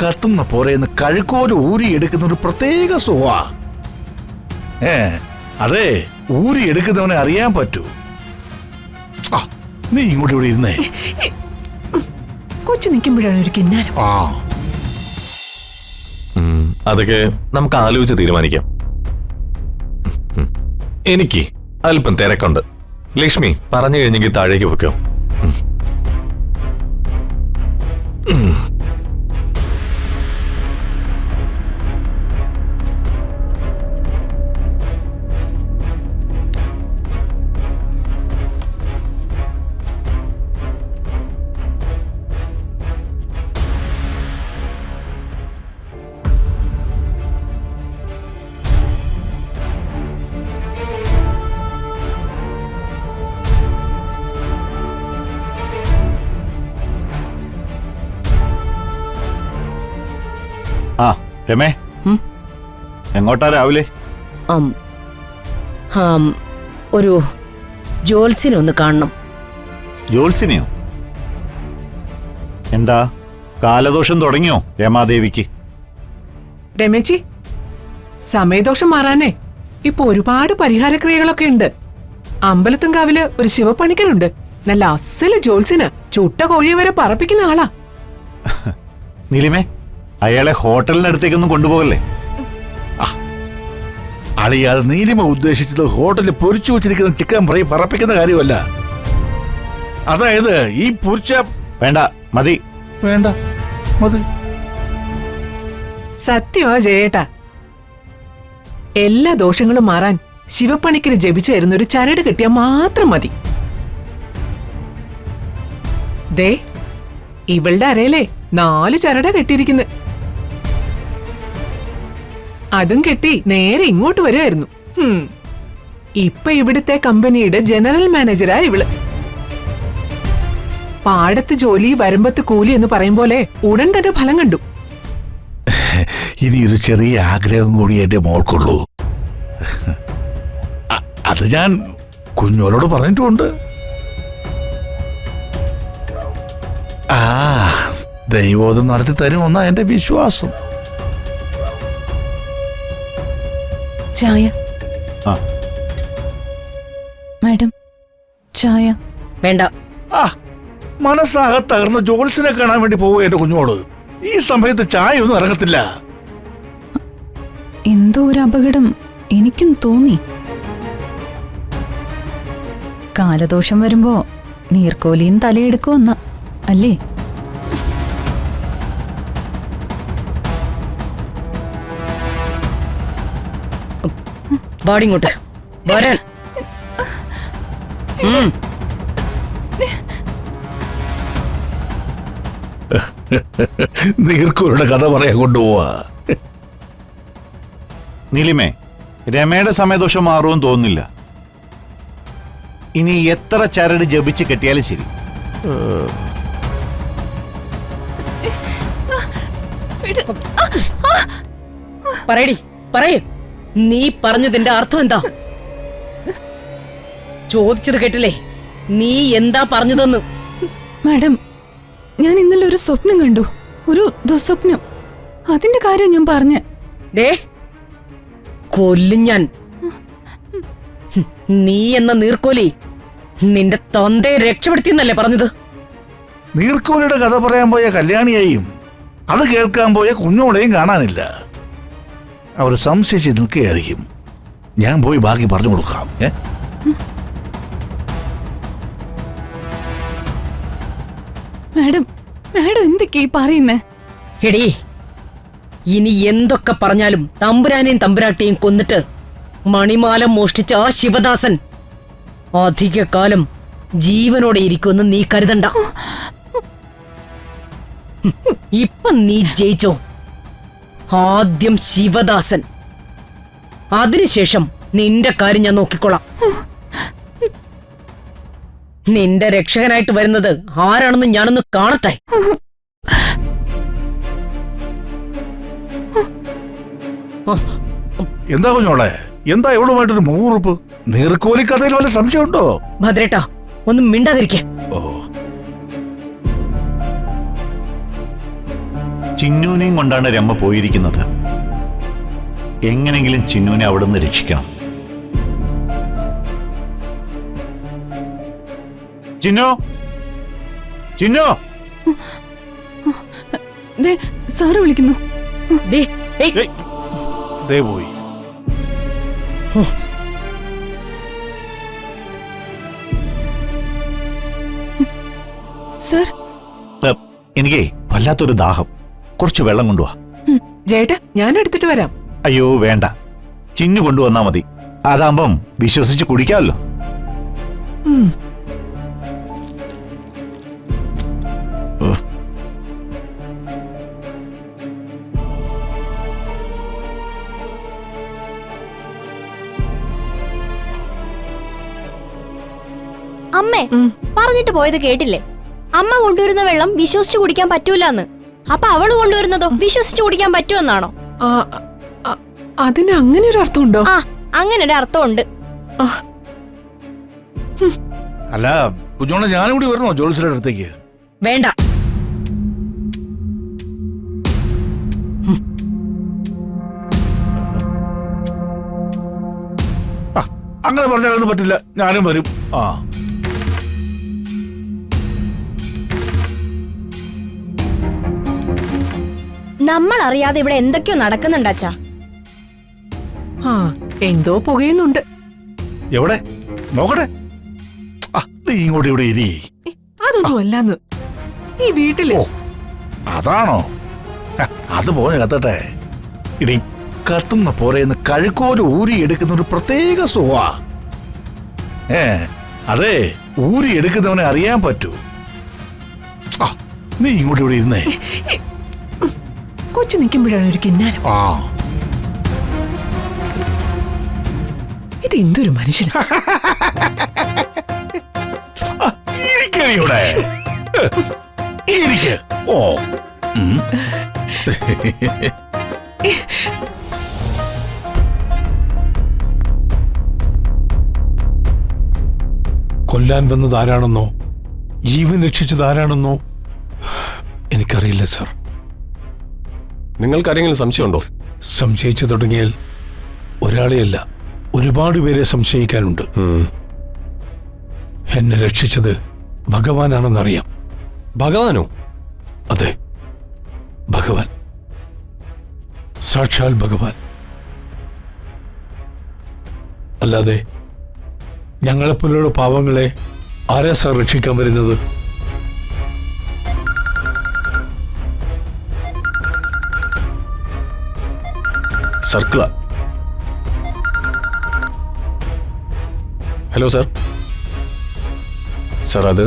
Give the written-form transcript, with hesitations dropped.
കത്തുന്ന പോരെന്ന് കഴുക്കോല് ഊരിയെടുക്കുന്ന ഒരു പ്രത്യേക സുഖ. അതെ, ഊരിയെടുക്കുന്നവനെ അറിയാൻ പറ്റൂ. നീ ഇങ്ങോട്ട് ഇവിടെ ഇരുന്നേ. കൊച്ചു നിൽക്കുമ്പോഴാണ് ഒരു കിന്നാരം. അതൊക്കെ നമുക്ക് ആലോചിച്ച് തീരുമാനിക്കാം. എനിക്ക് അല്പം തിരക്കുണ്ട്. ലക്ഷ്മി പറഞ്ഞു കഴിഞ്ഞെങ്കിൽ താഴേക്ക് വെക്കോ. രമേ, എങ്ങോട്ടാ രാവിലെ? ഒരു ജോത്സ്യനെ ഒന്ന് കാണണം. ജോത്സ്യനെയോ? എന്താ കാലദോഷം തുടങ്ങിയോ രമാദേവിക്ക്? രമേച്ചി, സമയദോഷം മാറാനേ ഇപ്പൊ ഒരുപാട് പരിഹാരക്രിയകളൊക്കെ ഉണ്ട്. അമ്പലത്തുംകാവില് ഒരു ശിവപ്പണിക്കരുണ്ട്. നല്ല അസല് ജോത്സ്യന്. ചുട്ട കോഴിയെ വരെ പറപ്പിക്കുന്ന ആളാ. നീലിമേ, അയാളെ ഹോട്ടലിനടുത്തേക്കൊന്നും കൊണ്ടുപോകല്ലേ? അളിയാതെ നീലിമ ഉദ്ദേശിച്ചത് ഹോട്ടലിൽ പൊരിച്ചു വെച്ചിരിക്കുന്ന ചിക്കൻ ഫ്രൈ പറപ്പിക്കുന്ന കാര്യമല്ല. അതായത് ഈ പൊരിച്ച വേണ്ട, മതി. വേണ്ട, മതി. സത്യമാ ജയേട്ടാ, എല്ലാ ദോഷങ്ങളും മാറാൻ ശിവപ്പണിക്കര് ജപിച്ചു തരുന്ന ഒരു ചരട് കിട്ടിയാൽ മാത്രം മതി. ദേ, ഇവളുടെ അരയിലെ 4 ചരട കെട്ടിയിരിക്കുന്നു. അതും കെട്ടി നേരെ ഇങ്ങോട്ട് വരുമായിരുന്നു. ഇപ്പൊ ഇവിടുത്തെ കമ്പനിയുടെ ജനറൽ മാനേജരാ ഇവള്. പാടത്ത് ജോലി വരമ്പത്ത് കൂലി എന്ന് പറയും പോലെ ഉടൻ തന്നെ ഫലം കണ്ടു. ഇനിയൊരു ചെറിയ ആഗ്രഹം കൂടി എന്റെ മോൾക്കുള്ളൂ. അത് ഞാൻ കുഞ്ഞോളോട് പറഞ്ഞിട്ടുമുണ്ട്. ദൈവോധം നടത്തി തരുമെന്നാ എന്റെ വിശ്വാസം. ചായ. മാഡം, ചായ. വേണ്ട. മനസ്സാകെ തകർന്ന ജോത്സ്യനെ കാണാൻ വേണ്ടി പോവുക എന്റെ കുഞ്ഞോള്. ഈ സമയത്ത് ചായ ഒന്നും ഇറങ്ങത്തില്ല. എന്തോ ഒരു അപകടം എനിക്കും തോന്നി. കാലദോഷം വരുമ്പോ നീർക്കോലിയും തലയെടുക്കുമെന്ന അല്ലേ? വാടിങ്ങോട്ട് വരാൻ. നീർക്കോലിയുടെ കഥ പറയാൻ കൊണ്ടുപോവാ. നീലിമേ, രമയുടെ സമയദോഷം മാറുമെന്ന് തോന്നുന്നില്ല. ഇനി എത്ര ചരട് ജപിച്ച് കെട്ടിയാലും ശരി. പറയടി, പറയൂ. നീ പറഞ്ഞതിന്റെ അർത്ഥം എന്താ? ചോദിച്ചത് കേട്ടില്ലേ? നീ എന്താ പറഞ്ഞതെന്ന്? മാഡം, ഞാൻ ഇന്നലെ ഒരു സ്വപ്നം കണ്ടു. ഒരു ദുസ്വപ്നം. അതിന്റെ കാര്യം ഞാൻ പറഞ്ഞ. ദേ, കൊല്ലും ഞാൻ. നീ എന്ന നീർക്കോലി നിന്റെ തന്തയെ രക്ഷപ്പെടുത്തിയെന്നല്ലേ പറഞ്ഞത്? നീർക്കോലിയുടെ കഥ പറയാൻ പോയ കല്യാണിയെയും അത് കേൾക്കാൻ പോയ കുഞ്ഞോളെയും കാണാനില്ല. അവർ സംശയിച്ച് നിൽക്കുകയായിരിക്കും. ഞാൻ പോയി ബാക്കി പറഞ്ഞു കൊടുക്കാം. മാഡം, മാഡം എന്തൊക്കെയാ പറയുന്നേ? എടീ, ഇനി എന്തൊക്കെ പറഞ്ഞാലും തമ്പുരാനെയും തമ്പുരാട്ടിയും കൊന്നിട്ട് മണിമാല മോഷ്ടിച്ച ആ ശിവദാസൻ അധിക കാലം ജീവനോടെ ഇരിക്കുമെന്ന് നീ കരുതണ്ട. ഇപ്പൊ നീ ജയിച്ചോ? ആദ്യം ശിവദാസൻ, അതിനുശേഷം നിന്റെ കാര്യം ഞാൻ നോക്കിക്കോളാം. നിന്റെ രക്ഷകനായിട്ട് വരുന്നത് ആരാണെന്ന് ഞാനൊന്ന് കാണട്ടെ. എന്താ കുഞ്ഞോളെ, എന്താ എവളുമായിട്ടൊരു മുറുപ്പ്? നീർക്കോലി കഥയിൽ വല്ല സംശയമുണ്ടോ? ഭദ്രേട്ടാ, ഒന്നും മിണ്ടാതിരിക്കേ. ചിന്നൂനെയും കൊണ്ടാണ് രമ്മ പോയിരിക്കുന്നത്. എങ്ങനെങ്കിലും ചിന്നൂനെ അവിടുന്ന് രക്ഷിക്കണം. ചിന്നു, ചിന്നു, ദേ സാറ് വിളിക്കുന്നു. ഡേ, ഏയ്, ഏയ്, ദേ പോയി. സർ, എനിക്കേ വല്ലാത്തൊരു ദാഹം. കുറച്ച് വെള്ളം കൊണ്ടുവാ. ജേട്ടാ ഞാൻ എടുത്തിട്ട് വരാം. അയ്യോ വേണ്ട, ചിന്നു കൊണ്ടുവന്നാ മതി. അതാകുമ്പം വിശ്വസിച്ച് കുടിക്കാമല്ലോ. ഉം. അമ്മേ, പറഞ്ഞിട്ട് പോയത് കേട്ടില്ലേ? അമ്മ കൊണ്ടുവരുന്ന വെള്ളം വിശ്വസിച്ച് കുടിക്കാൻ പറ്റൂലെന്ന്. അപ്പൊ അവള് കൊണ്ടുവരുന്നതോ വിശ്വസിച്ച് കുടിക്കാൻ പറ്റുമെന്നാണോ? അതിന് അങ്ങനെ ഒരു അർത്ഥമുണ്ടോ? ആ, അങ്ങനെ ഒരു അർത്ഥമുണ്ട്. അല്ല കുഞ്ഞോളെ ഞാനും കൂടി വരണോ ജോത്സ്യരുടെ അടുത്തേക്ക്? വേണ്ട. അങ്ങനെ പറഞ്ഞാലൊന്നും പറ്റില്ല, ഞാനും വരും. ആ നമ്മൾ അറിയാതെ ഇവിടെ എന്തൊക്കെയോ നടക്കുന്നുണ്ടാച്ചാ. ആ എന്തോ പുകയുന്നുണ്ട്. എവിടെ നോക്കട്ടെ. നീ ഇങ്ങോട്ട് ഇവിടെ ഇരി. അതൊന്നും അല്ലാന്ന്. ഈ വീട്ടില് ഓ അതാണോ? അത് പോനെ കത്തട്ടെ. ഇടി കത്തുന്ന പോരെന്ന് കഴുക്കോല് ഊരി എടുക്കുന്ന ഒരു പ്രത്യേക സുഖാ. അതെ, ഊരി എടുക്കുന്നവനെ അറിയാൻ പറ്റൂ. നീ ഇങ്ങോട്ട് ഇവിടെ ഇരുന്നേ. കൊച്ചു നിൽക്കുമ്പോഴാണ് ഒരു കിന്നാരം. ആ ഇത് എന്തൊരു മനുഷ്യനാ. ഇരിക്കണിവിടെ ഇരിക്ക്. ഓ കൊല്ലാൻ വന്നത് ആരാണെന്നോ ജീവൻ രക്ഷിച്ചത് ആരാണെന്നോ എനിക്കറിയില്ല സർ. നിങ്ങൾക്കാരെങ്കിലും സംശയമുണ്ടോ? സംശയിച്ചു തുടങ്ങിയാൽ ഒരാളെയല്ല ഒരുപാട് പേരെ സംശയിക്കാനുണ്ട്. എന്നെ രക്ഷിച്ചത് ഭഗവാനാണെന്നറിയാം. ഭഗവാനോ? അതെ, ഭഗവാൻ, സാക്ഷാൽ ഭഗവാൻ. അല്ലാതെ ഞങ്ങളെപ്പോലുള്ള പാവങ്ങളെ ആരാ സാർ രക്ഷിക്കാൻ വരുന്നത്? സർക്കിള. Hello sir. സാർ അത്